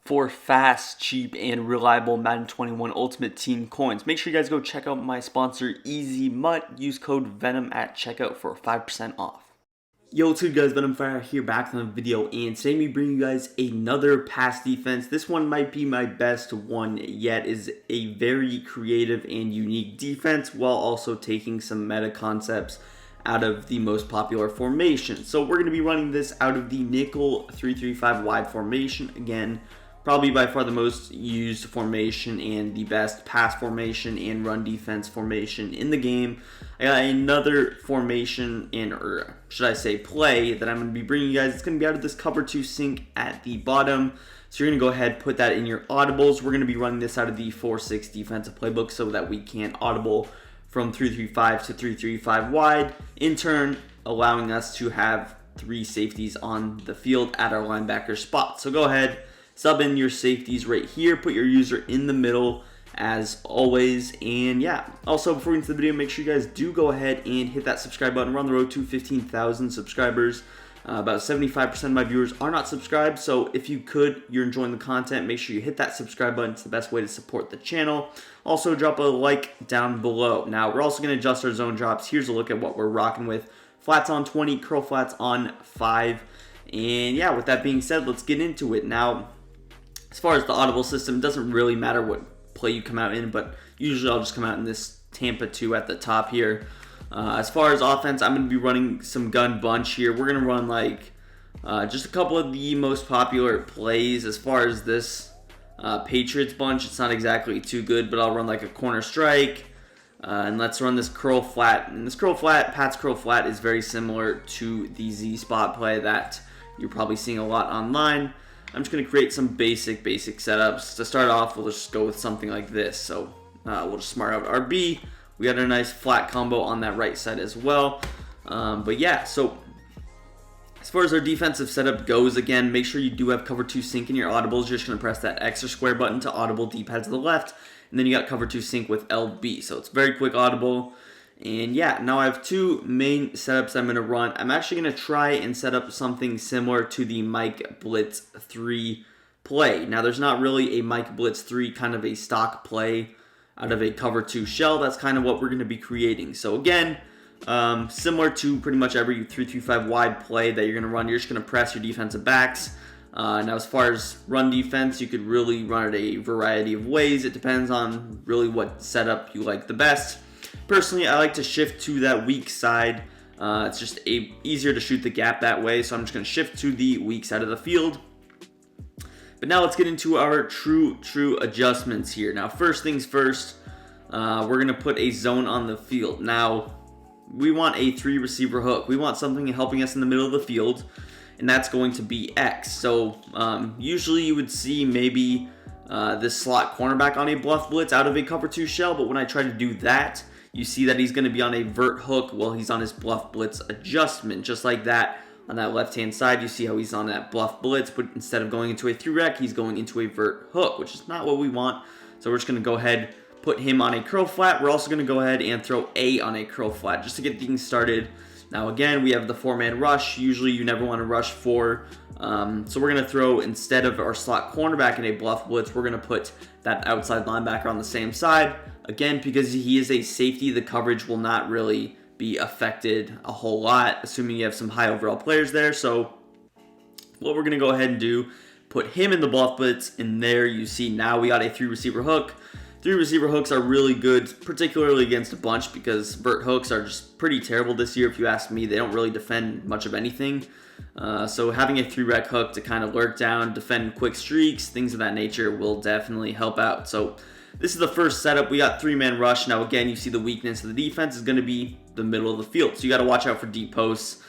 for fast, cheap, and reliable Madden 21 Ultimate Team coins. Make sure you guys go check out my sponsor, Easy Mutt. Use code VENOM at checkout for 5% off. Yo, what's good guys, Venomfire here back on the video, and today we bring you guys another pass defense. This one might be my best one yet. Is a very creative and unique defense while also taking some meta concepts out of the most popular formation. So we're going to be running this out of the nickel 3-3-5 wide formation. Again, probably by far the most used formation and the best pass formation and run defense formation in the game. I got another formation or should I say play that I'm going to be bringing you guys. It's going to be out of this cover 2 sync at the bottom. So you're going to go ahead, put that in your audibles. We're going to be running this out of the 4-6 defensive playbook so that we can audible from 3-3-5 to 3-3-5 wide, in turn allowing us to have 3 safeties on the field at our linebacker spot. So go ahead, sub in your safeties right here, put your user in the middle as always, and yeah. Also, before we get into the video, make sure you guys do go ahead and hit that subscribe button. We're on the road to 15,000 subscribers. About 75% of my viewers are not subscribed, so if you're enjoying the content, make sure you hit that subscribe button. It's the best way to support the channel. Also, drop a like down below. Now, we're also going to adjust our zone drops. Here's a look at what we're rocking with. Flats on 20, curl flats on 5. And yeah, with that being said, let's get into it. Now, as far as the audible system, it doesn't really matter what play you come out in, but usually I'll just come out in this Tampa 2 at the top here. As far as offense, I'm going to be running some gun bunch here. We're going to run like just a couple of the most popular plays. As far as this Patriots bunch, it's not exactly too good, but I'll run like a corner strike. And let's run this curl flat. And this curl flat, Pat's curl flat, is very similar to the Z spot play that you're probably seeing a lot online. I'm just going to create some basic setups. To start off, we'll just go with something like this. So we'll just smart out RB. We got a nice flat combo on that right side as well. But yeah, so as far as our defensive setup goes, again, make sure you do have cover 2 sync in your audibles. You're just going to press that X or square button to audible, D-pad to the left, and then you got cover 2 sync with LB. So it's very quick audible. And yeah, now I have 2 main setups I'm going to run. I'm actually going to try and set up something similar to the Mike Blitz 3 play. Now, there's not really a Mike Blitz 3 kind of a stock play out of a cover 2 shell. That's kind of what we're going to be creating. So again, similar to pretty much every 3-3-5 wide play that you're going to run, you're just going to press your defensive backs. Now, as far as run defense, you could really run it a variety of ways. It depends on really what setup you like the best. Personally, I like to shift to that weak side. It's just easier to shoot the gap that way, so I'm just going to shift to the weak side of the field. But now let's get into our true adjustments here. Now, first things first, we're going to put a zone on the field. Now, we want a 3 receiver hook. We want something helping us in the middle of the field, and that's going to be X. So usually you would see maybe this slot cornerback on a Bluff Blitz out of a cover 2 shell, but when I try to do that, you see that he's going to be on a vert hook while he's on his Bluff Blitz adjustment, just like that. On that left-hand side, you see how he's on that Bluff Blitz, but instead of going into a 3-rec, he's going into a vert hook, which is not what we want. So we're just going to go ahead, put him on a curl flat. We're also going to go ahead and throw A on a curl flat just to get things started. Now, again, we have the 4-man rush. Usually, you never want to rush 4. So we're going to throw, instead of our slot cornerback in a Bluff Blitz, we're going to put that outside linebacker on the same side. Again, because he is a safety, the coverage will not really be affected a whole lot, assuming you have some high overall players there. So what we're going to go ahead and do, put him in the Bluff Blitz, and there you see now we got a 3 receiver hook. 3 receiver hooks are really good, particularly against a bunch, because vert hooks are just pretty terrible this year. If you ask me, they don't really defend much of anything. So having a 3-rec hook to kind of lurk down, defend quick streaks, things of that nature will definitely help out. So this is the first setup. We got 3-man rush. Now, again, you see the weakness of the defense is going to be the middle of the field. So you got to watch out for deep posts,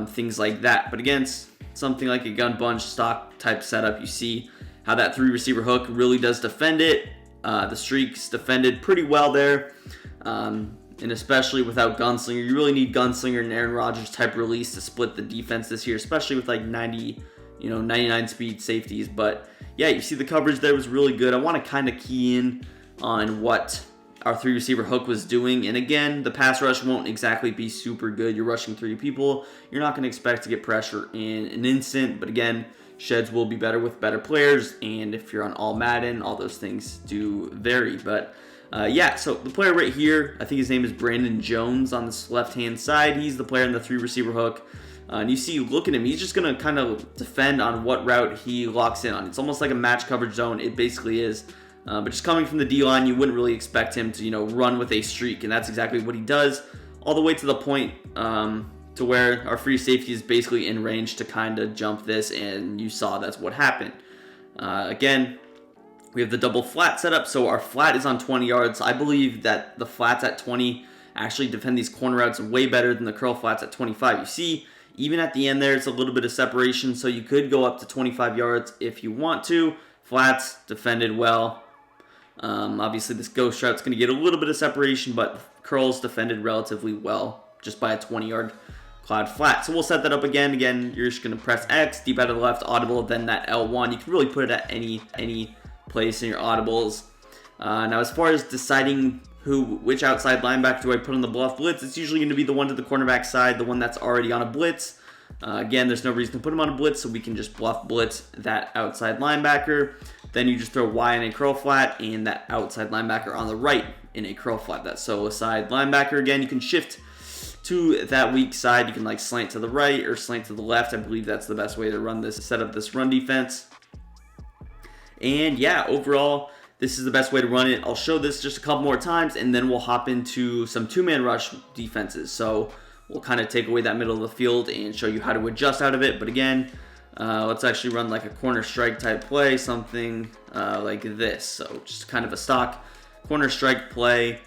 things like that. But against something like a gun bunch stock type setup, you see how that 3 receiver hook really does defend it. The streaks defended pretty well there. And especially without Gunslinger, you really need Gunslinger and Aaron Rodgers type release to split the defense this year, especially with like 99 speed safeties. But yeah, you see the coverage there was really good. I want to kind of key in on what our 3 receiver hook was doing. And again, the pass rush won't exactly be super good. You're rushing 3 people. You're not going to expect to get pressure in an instant. But again, Sheds will be better with better players, and if you're on all Madden, all those things do vary. But yeah, so the player right here, I think his name is Brandon Jones on this left-hand side. He's the player in the 3 receiver hook. And you see, look at him. He's just going to kind of defend on what route he locks in on. It's almost like a match coverage zone. It basically is. But just coming from the D-line, you wouldn't really expect him to, run with a streak. And that's exactly what he does, all the way to the point to where our free safety is basically in range to kind of jump this. And you saw that's what happened. Again, we have the double flat setup. So our flat is on 20 yards. I believe that the flats at 20 actually defend these corner routes way better than the curl flats at 25. You see, even at the end there, it's a little bit of separation, so you could go up to 25 yards if you want to. Flats defended well. Obviously, this ghost route's going to get a little bit of separation, but curls defended relatively well just by a 20-yard cloud flat. So we'll set that up again. Again, you're just going to press X, deep out of the left, audible, then that L1. You can really put it at any place in your audibles. Now, as far as deciding which outside linebacker do I put on the Bluff Blitz, it's usually going to be the one to the cornerback side, the one that's already on a blitz. Again, there's no reason to put him on a blitz, so we can just Bluff Blitz that outside linebacker. Then you just throw Y in a curl flat and that outside linebacker on the right in a curl flat. That solo side linebacker, again, you can shift to that weak side. You can like slant to the right or slant to the left. I believe that's the best way to set up this run defense. And yeah, overall, this is the best way to run it. I'll show this just a couple more times, and then we'll hop into some two-man rush defenses. So we'll kind of take away that middle of the field and show you how to adjust out of it. But again, let's actually run like a corner strike type play, something like this. So just kind of a stock corner strike play.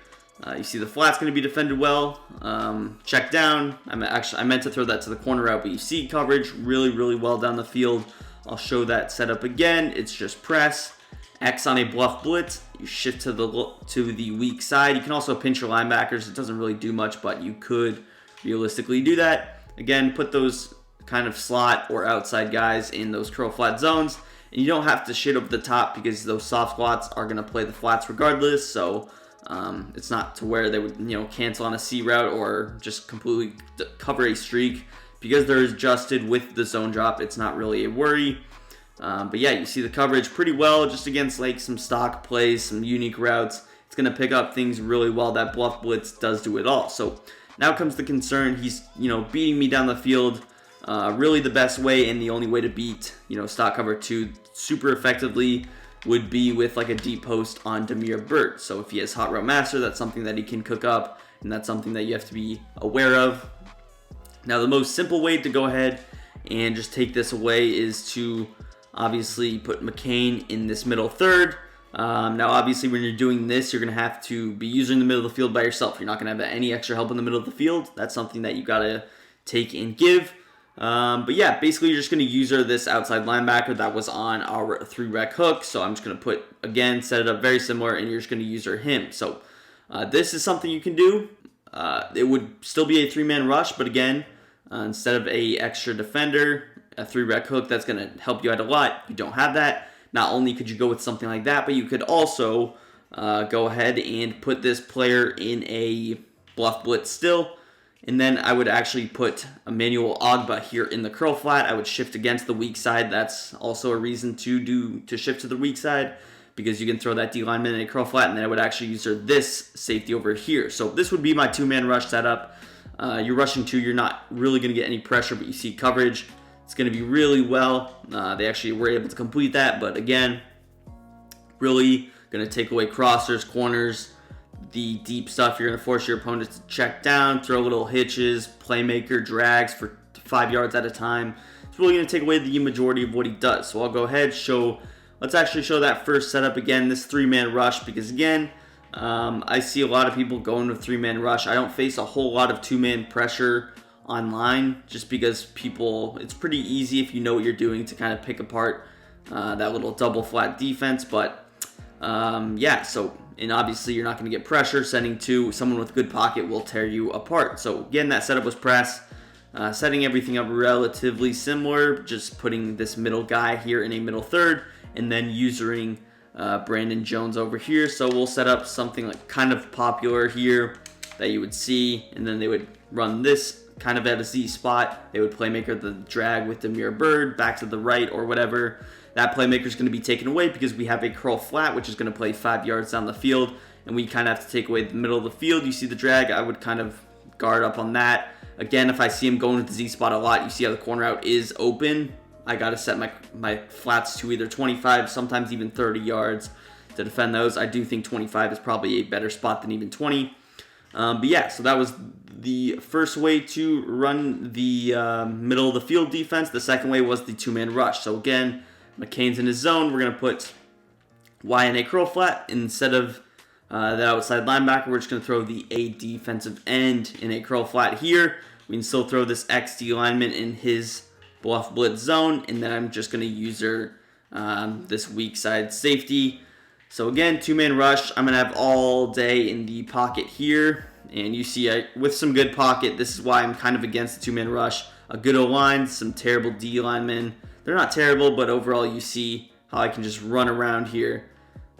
You see the flat's going to be defended well. Check down. I meant to throw that to the corner route, but you see coverage really, really well down the field. I'll show that setup again. It's just press. X on a Bluff Blitz, you shift to the weak side. You can also pinch your linebackers. It doesn't really do much, but you could realistically do that. Again, put those kind of slot or outside guys in those curl flat zones. And you don't have to shit over the top because those soft squats are going to play the flats regardless. So it's not to where they would cancel on a C route or just completely cover a streak. Because they're adjusted with the zone drop, it's not really a worry. But yeah, you see the coverage pretty well just against like some stock plays, some unique routes. It's going to pick up things really well. That Bluff Blitz does do it all. So now comes the concern. He's, beating me down the field really the best way, and the only way to beat, stock cover 2 super effectively would be with like a deep post on Demir Burt. So if he has Hot Route Master, that's something that he can cook up, and that's something that you have to be aware of. Now, the most simple way to go ahead and just take this away is to obviously put McCain in this middle third. Now, obviously, when you're doing this, you're going to have to be using the middle of the field by yourself. You're not going to have any extra help in the middle of the field. That's something that you got to take and give. But yeah, basically, you're just going to use this outside linebacker that was on our 3-rec hook. So I'm just going to set it up very similar, and you're just going to use him. So this is something you can do. It would still be a 3-man rush, but again, instead of a extra defender, a 3-rec hook, that's going to help you out a lot. You don't have that. Not only could you go with something like that, but you could also go ahead and put this player in a Bluff Blitz still. And then I would actually put Emmanuel Ogbah here in the curl flat. I would shift against the weak side. That's also a reason to shift to the weak side, because you can throw that D lineman in a curl flat, and then I would actually use this safety over here. So this would be my 2-man rush setup. You're rushing 2, you're not really going to get any pressure, but you see coverage. It's going to be really well. They actually were able to complete that, but again, really going to take away crossers, corners, the deep stuff. You're going to force your opponent to check down, throw little hitches, playmaker drags for 5 yards at a time. It's really going to take away the majority of what he does. So I'll go ahead, let's actually show that first setup again, this 3-man rush, because again, I see a lot of people going with 3-man rush. I don't face a whole lot of 2-man pressure online, just because it's pretty easy if you know what you're doing to kind of pick apart that little double flat defense. But yeah, and obviously you're not going to get pressure. Sending to someone with good pocket will tear you apart. So again, that setup was press. Setting everything up relatively similar, just putting this middle guy here in a middle third, and then using Brandon Jones over here. So we'll set up something like kind of popular here. that you would see, and then they would run this kind of at a Z spot. They would playmaker the drag with Demir Bird back to the right or whatever. That playmaker is going to be taken away because we have a curl flat, which is going to play 5 yards down the field, and we kind of have to take away the middle of the field. You see the drag, I would kind of guard up on that. Again, if I see him going to the Z spot a lot, you see how the corner out is open. I got to set my flats to either 25, sometimes even 30 yards to defend those. I do think 25 is probably a better spot than even 20. But yeah, so that was the first way to run the middle of the field defense. The second way was the two-man rush. So again, McCain's in his zone. We're going to put Y in a curl flat. Instead of the outside linebacker, we're just going to throw the A defensive end in a curl flat here. We can still throw this XD lineman in his Bluff Blitz zone, and then I'm just going to use this weak side safety. So again, two-man rush. I'm going to have all day in the pocket here. And you see, with some good pocket, this is why I'm kind of against the two-man rush. A good O-line, some terrible D linemen. They're not terrible, but overall you see how I can just run around here.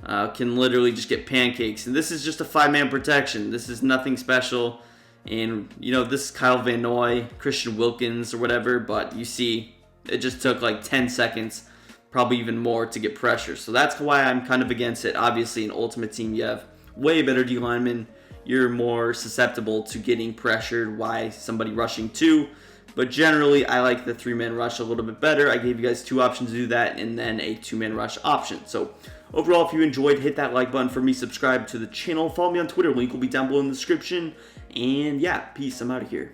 Can literally just get pancakes. And this is just a 5-man protection. This is nothing special. And, you know, this is Kyle Van Noy, Christian Wilkins, or whatever. But you see, it just took like 10 seconds, probably even more, to get pressure. So that's why I'm kind of against it. Obviously, in Ultimate Team, you have way better D linemen. You're more susceptible to getting pressured. Why somebody rushing two. But generally, I like the 3-man rush a little bit better. I gave you guys 2 options to do that, and then a 2-man rush option. So overall, if you enjoyed, hit that like button for me. Subscribe to the channel. Follow me on Twitter. Link will be down below in the description. And yeah, peace. I'm out of here.